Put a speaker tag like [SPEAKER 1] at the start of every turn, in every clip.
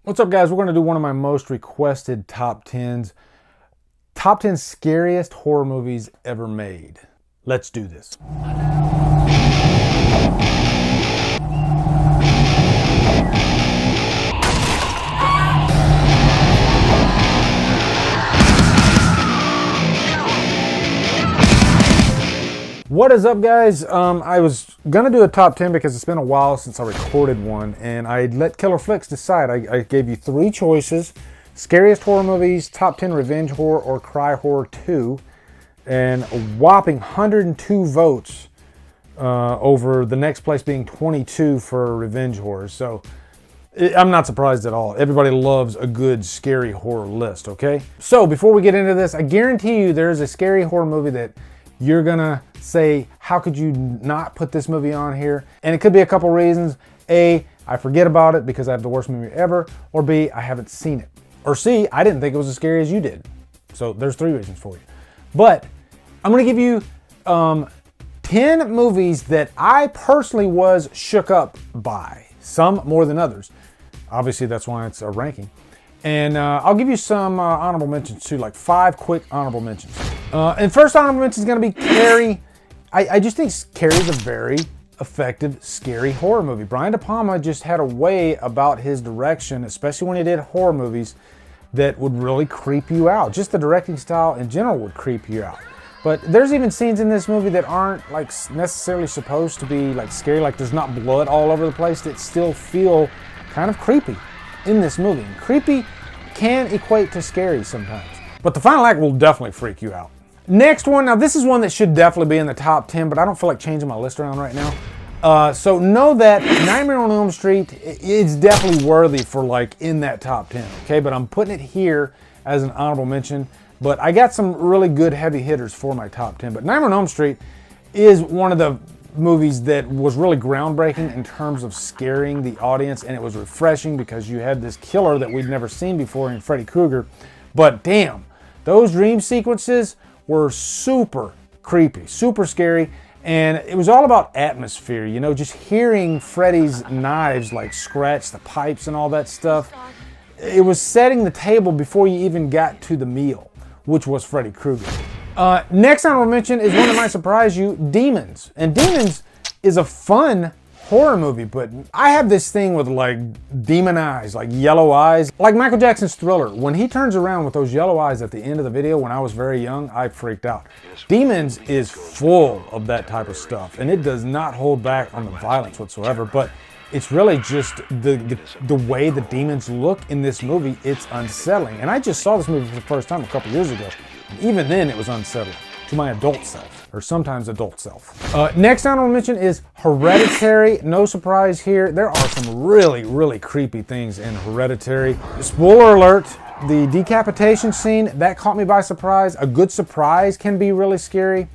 [SPEAKER 1] What's up, guys? We're going to do one of my most requested top 10s. Top 10 scariest horror movies ever made. Let's do this. What is up, guys? I was gonna do a top 10 because it's been a while since I recorded one, and I let Killer Flicks decide. I gave you three choices: scariest horror movies, top 10 revenge horror, or Cry Horror 2, and a whopping 102 votes over the next place being 22 for revenge horror. So I'm not surprised at all. Everybody loves a good scary horror list, okay? So before we get into this, I guarantee you there's a scary horror movie that you're gonna say, how could you not put this movie on here? And it could be a couple reasons. A, I forget about it because I have the worst movie ever. Or B, I haven't seen it. Or C, I didn't think it was as scary as you did. So there's three reasons for you. But I'm gonna give you 10 movies that I personally was shook up by. Some more than others. Obviously, that's why it's a ranking. And I'll give you some honorable mentions too, like 5 quick honorable mentions. And first honorable mention is going to be Carrie. I just think Carrie is a very effective, scary horror movie. Brian De Palma just had a way about his direction, especially when he did horror movies, that would really creep you out. Just the directing style in general would creep you out. But there's even scenes in this movie that aren't like necessarily supposed to be like scary, like there's not blood all over the place, that still feel kind of creepy in this movie. And creepy can equate to scary sometimes. But the final act will definitely freak you out. Next one, now this is one that should definitely be in the top 10, but I don't feel like changing my list around right now. So know that Nightmare on Elm Street is definitely worthy for like in that top 10, okay? But I'm putting it here as an honorable mention. But I got some really good heavy hitters for my top 10. But Nightmare on Elm Street is one of the movies that was really groundbreaking in terms of scaring the audience, and it was refreshing because you had this killer that we'd never seen before in Freddy Krueger. But damn, those dream sequences were super creepy, super scary, and it was all about atmosphere, you know, just hearing Freddy's knives like scratch the pipes and all that stuff. It was setting the table before you even got to the meal, which was Freddy Krueger. Next honorable mention is one that might surprise you, Demons. And Demons is a fun horror movie, but I have this thing with like demon eyes, like yellow eyes. Like Michael Jackson's Thriller. When he turns around with those yellow eyes at the end of the video when I was very young, I freaked out. Demons is full of that type of stuff, and it does not hold back on the violence whatsoever, but it's really just the way the demons look in this movie. It's unsettling. And I just saw this movie for the first time a couple years ago. Even then, it was unsettling to my adult self, or sometimes adult self. Next honorable mention is Hereditary. No surprise here. There are some really, really creepy things in Hereditary. Spoiler alert, the decapitation scene, that caught me by surprise. A good surprise can be really scary.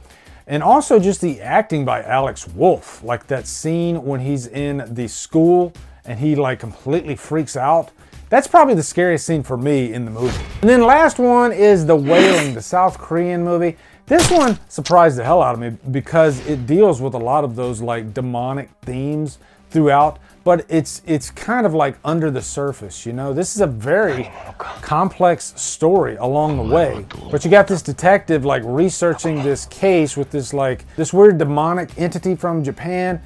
[SPEAKER 1] And also just the acting by Alex Wolff, like that scene when he's in the school and he like completely freaks out. That's probably the scariest scene for me in the movie. And then last one is The Wailing, the South Korean movie. This one surprised the hell out of me because it deals with a lot of those like demonic themes throughout, but it's kind of like under the surface, you know? This is a very complex story along the way, but you got this detective like researching this case with this weird demonic entity from Japan,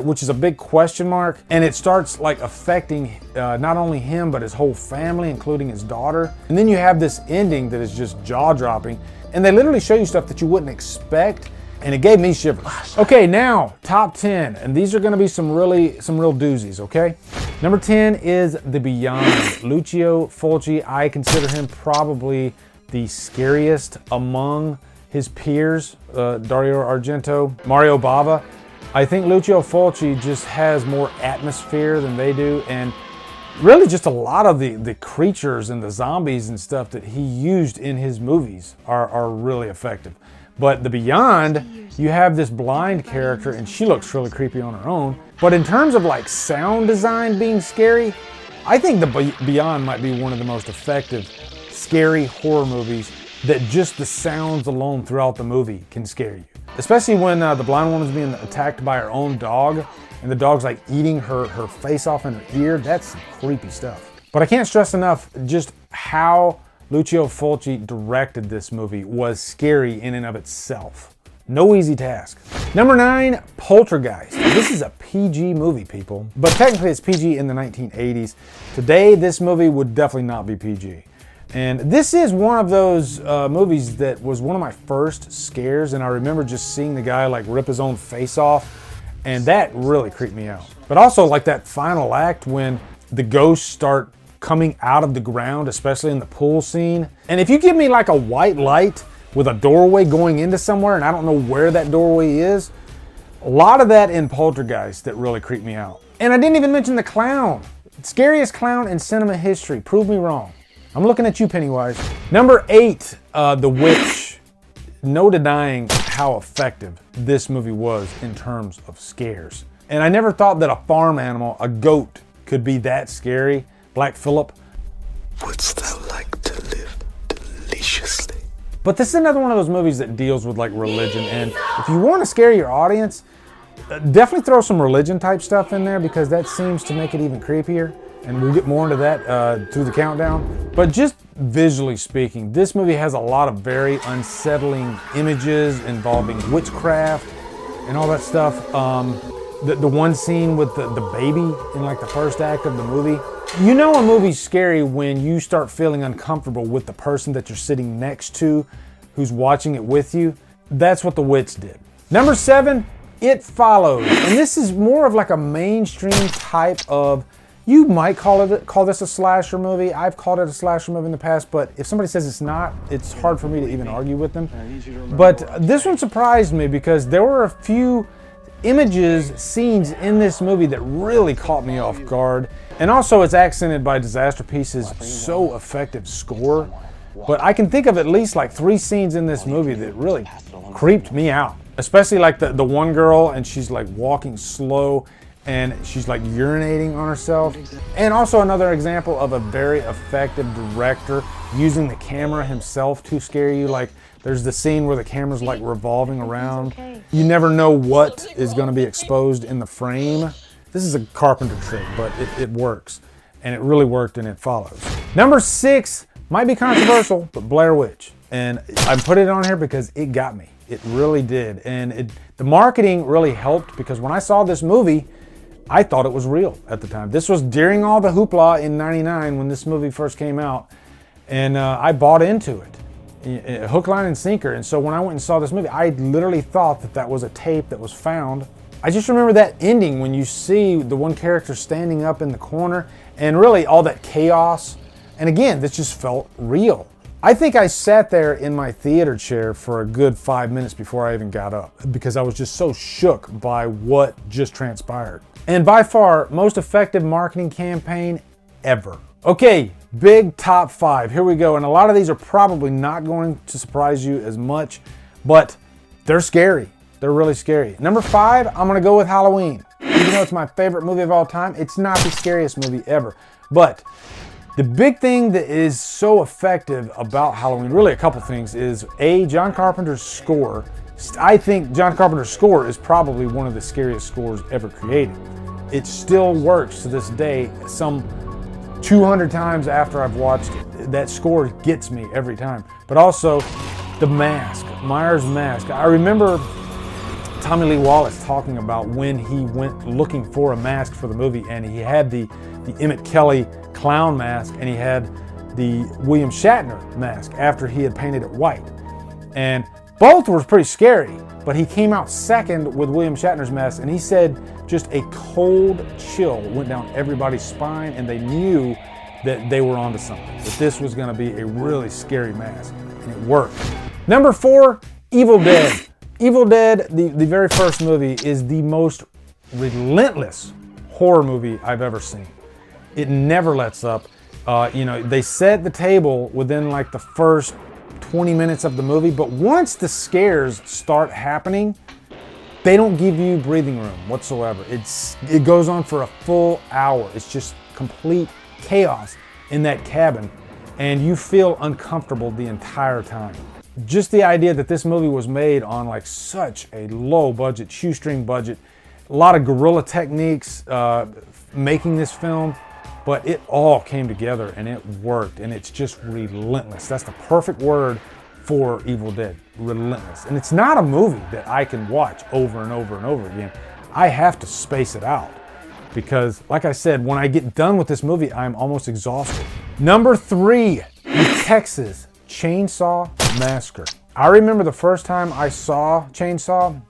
[SPEAKER 1] which is a big question mark, and it starts like affecting not only him but his whole family, including his daughter. And then you have this ending that is just jaw-dropping, and they literally show you stuff that you wouldn't expect, and it gave me shivers. Okay, now top 10, and these are going to be some real doozies. Okay, number 10 is The Beyond. Lucio Fulci. I consider him probably the scariest among his peers. Dario Argento, Mario Bava. I think Lucio Fulci just has more atmosphere than they do, and really just a lot of the creatures and the zombies and stuff that he used in his movies are really effective. But The Beyond, you have this blind character and she looks really creepy on her own. But in terms of like sound design being scary, I think The Beyond might be one of the most effective scary horror movies that just the sounds alone throughout the movie can scare you. Especially when the blind woman's being attacked by her own dog and the dog's like eating her face off in her ear. That's some creepy stuff. But I can't stress enough just how Lucio Fulci directed this movie was scary in and of itself. No easy task. Number 9, Poltergeist. This is a PG movie, people. But technically it's PG in the 1980s. Today, this movie would definitely not be PG. And this is one of those movies that was one of my first scares, and I remember just seeing the guy like rip his own face off, and that really creeped me out. But also like that final act when the ghosts start coming out of the ground, especially in the pool scene. And if you give me like a white light with a doorway going into somewhere and I don't know where that doorway is, a lot of that in Poltergeist that really creeped me out. And I didn't even mention the clown. Scariest clown in cinema history. Prove me wrong. I'm looking at you, Pennywise. Number 8, The Witch. No denying how effective this movie was in terms of scares. And I never thought that a farm animal, a goat, could be that scary. Black Phillip.
[SPEAKER 2] Wouldst thou like to live deliciously?
[SPEAKER 1] But this is another one of those movies that deals with like religion. And if you want to scare your audience, definitely throw some religion type stuff in there, because that seems to make it even creepier. And we'll get more into that through the countdown. But just visually speaking, this movie has a lot of very unsettling images involving witchcraft and all that stuff. The one scene with the baby in like the first act of the movie. You know a movie's scary when you start feeling uncomfortable with the person that you're sitting next to who's watching it with you. That's what The Witch did. Number 7, It Follows. And this is more of like a mainstream type of, you might call this a slasher movie. I've called it a slasher movie in the past, but if somebody says it's not, it's hard for me to even argue with them. But this one surprised me because there were a few images, scenes in this movie that really caught me off guard. And also it's accented by Disaster Piece's so effective score. But I can think of at least like 3 scenes in this movie that really creeped me out. Especially like the one girl, and she's like walking slow and she's like urinating on herself. And also another example of a very effective director using the camera himself to scare you. Like there's the scene where the camera's like revolving around. You never know what is going to be exposed in the frame. This is a Carpenter trick, but it works. And it really worked in It Follows. Number 6 might be controversial, but Blair Witch. And I put it on here because it got me. It really did. And the marketing really helped, because when I saw this movie, I thought it was real at the time. This was during all the hoopla in '99 when this movie first came out. And I bought into it. Hook, line, and sinker. And so when I went and saw this movie, I literally thought that was a tape that was found. I just remember that ending when you see the one character standing up in the corner and really all that chaos. And again, this just felt real. I think I sat there in my theater chair for a good 5 minutes before I even got up, because I was just so shook by what just transpired. And by far, most effective marketing campaign ever. Okay, big top 5. Here we go. And a lot of these are probably not going to surprise you as much, but they're scary. They're really scary. Number 5, I'm gonna go with Halloween. Even though it's my favorite movie of all time, it's not the scariest movie ever. But the big thing that is so effective about Halloween, really a couple things, is John Carpenter's score. I think John Carpenter's score is probably one of the scariest scores ever created. It still works to this day. Some 200 times after I've watched it, that score gets me every time. But also the mask, Myers' mask. I remember Tommy Lee Wallace talking about when he went looking for a mask for the movie, and he had the Emmett Kelly clown mask and he had the William Shatner mask after he had painted it white. And both were pretty scary, but he came out second with William Shatner's mask, and he said just a cold chill went down everybody's spine, and they knew that they were onto something, that this was going to be a really scary mask, and it worked. Number 4, Evil Dead. Evil Dead, the very first movie, is the most relentless horror movie I've ever seen. It never lets up. They set the table within like the first 20 minutes of the movie, but once the scares start happening, they don't give you breathing room whatsoever. It goes on for a full hour. It's just complete chaos in that cabin, and you feel uncomfortable the entire time. Just the idea that this movie was made on like such a low budget, shoestring budget, a lot of guerrilla techniques making this film, but it all came together and it worked, and it's just relentless. That's the perfect word for Evil Dead, relentless. And it's not a movie that I can watch over and over and over again. I have to space it out because, like I said, when I get done with this movie, I'm almost exhausted. Number 3, the Texas Chainsaw Massacre. I remember the first time I saw Chainsaw,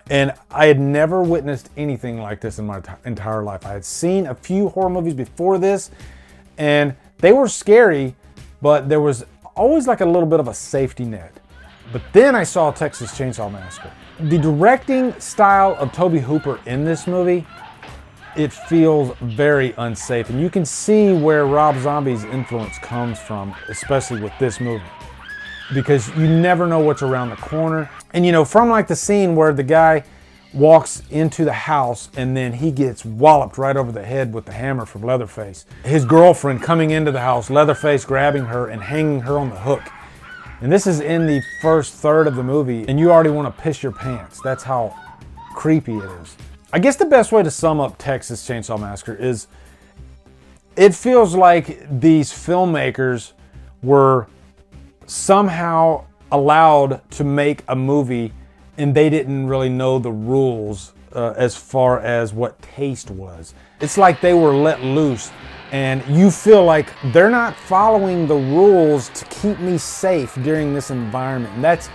[SPEAKER 1] and I had never witnessed anything like this in my entire life. I had seen a few horror movies before this, and they were scary, but there was always like a little bit of a safety net. But then I saw Texas Chainsaw Massacre. The directing style of Tobe Hooper in this movie, it feels very unsafe. And you can see where Rob Zombie's influence comes from, especially with this movie. Because you never know what's around the corner. And you know, from like the scene where the guy walks into the house and then he gets walloped right over the head with the hammer from Leatherface. His girlfriend coming into the house, Leatherface grabbing her and hanging her on the hook. And this is in the first third of the movie, and you already want to piss your pants. That's how creepy it is. I guess the best way to sum up Texas Chainsaw Massacre is it feels like these filmmakers were somehow allowed to make a movie and they didn't really know the rules as far as what taste was. It's like they were let loose and you feel like they're not following the rules to keep me safe during this environment. And that's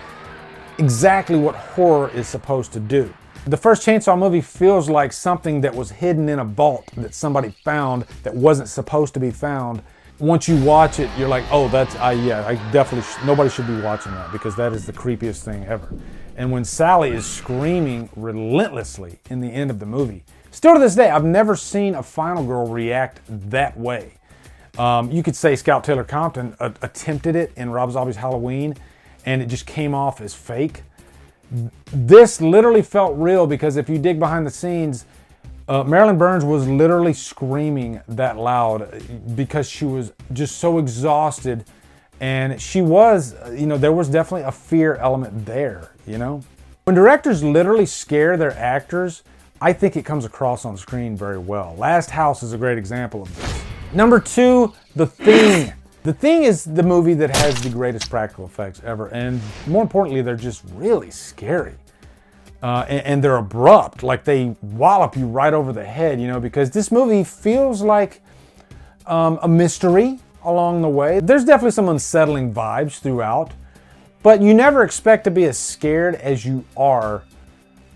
[SPEAKER 1] exactly what horror is supposed to do. The first Chainsaw movie feels like something that was hidden in a vault that somebody found that wasn't supposed to be found. Once you watch it, you're like, oh, I definitely, nobody should be watching that because that is the creepiest thing ever. And when Sally is screaming relentlessly in the end of the movie, still to this day, I've never seen a final girl react that way. You could say Scout Taylor Compton attempted it in Rob Zombie's Halloween, and it just came off as fake. This literally felt real because if you dig behind the scenes, Marilyn Burns was literally screaming that loud because she was just so exhausted. And she was, you know, there was definitely a fear element there, you know? When directors literally scare their actors, I think it comes across on screen very well. Last House is a great example of this. Number 2, The Thing. The Thing is the movie that has the greatest practical effects ever. And more importantly, they're just really scary. And they're abrupt, like they wallop you right over the head, you know, because this movie feels like a mystery along the way. There's definitely some unsettling vibes throughout, but you never expect to be as scared as you are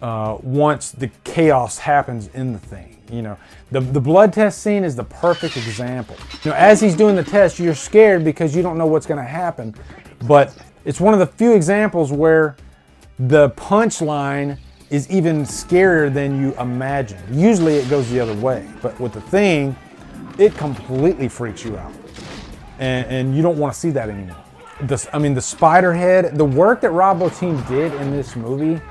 [SPEAKER 1] once the chaos happens in The Thing. You know, the blood test scene is the perfect example. You know, as he's doing the test, you're scared because you don't know what's going to happen, but it's one of the few examples where the punchline is even scarier than you imagine. Usually it goes the other way, but with The Thing, it completely freaks you out. And you don't want to see that anymore. The spider head, the work that Rob Bottin did in this movie,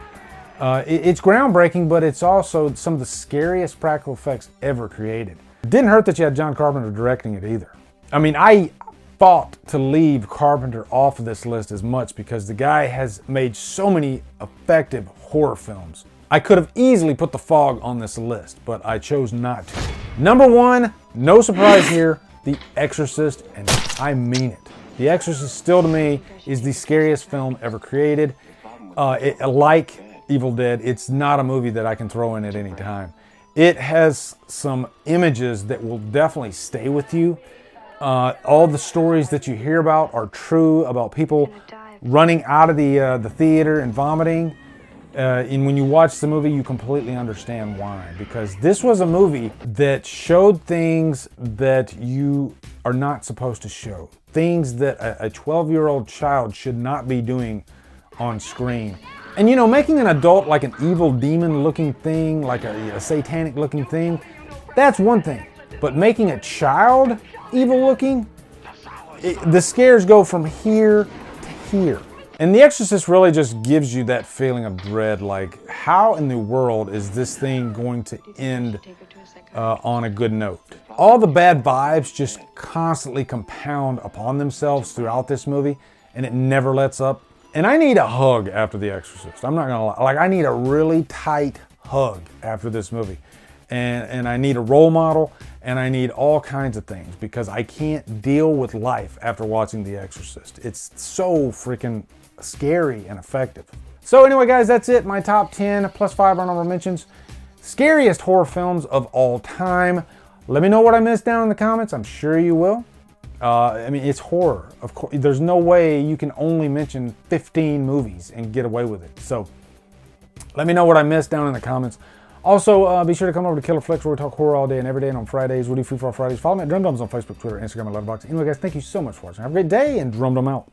[SPEAKER 1] it's groundbreaking, but it's also some of the scariest practical effects ever created. It didn't hurt that you had John Carpenter directing it either. I mean, I fought to leave Carpenter off of this list as much because the guy has made so many effective horror films. I could have easily put The Fog on this list, but I chose not to. Number 1, no surprise here, The Exorcist, and I mean it. The Exorcist still to me is the scariest film ever created. Like Evil Dead, it's not a movie that I can throw in at any time. It has some images that will definitely stay with you. All the stories that you hear about are true about people running out of the theater and vomiting. And when you watch the movie, you completely understand why. Because this was a movie that showed things that you are not supposed to show. Things that a 12-year-old child should not be doing on screen. And you know, making an adult like an evil demon-looking thing, like a satanic-looking thing, that's one thing. But making a child evil-looking, the scares go from here to here. And The Exorcist really just gives you that feeling of dread, like how in the world is this thing going to end on a good note? All the bad vibes just constantly compound upon themselves throughout this movie, and it never lets up. And I need a hug after The Exorcist. I'm not gonna lie, like I need a really tight hug after this movie. and I need a role model, and I need all kinds of things because I can't deal with life after watching The Exorcist. It's so freaking scary and effective. So anyway, guys, that's it. My top 10 plus 5 honorable mentions. Scariest horror films of all time. Let me know what I missed down in the comments. I'm sure you will. I mean, it's horror. Of course, there's no way you can only mention 15 movies and get away with it. So let me know what I missed down in the comments. Also, be sure to come over to Killer Flicks where we talk horror all day and every day, and on Fridays we do Free for Fridays. Follow me at Drumdums on Facebook, Twitter, Instagram, and Letterboxd. Anyway, guys, thank you so much for watching. Have a great day, and Drumdum out.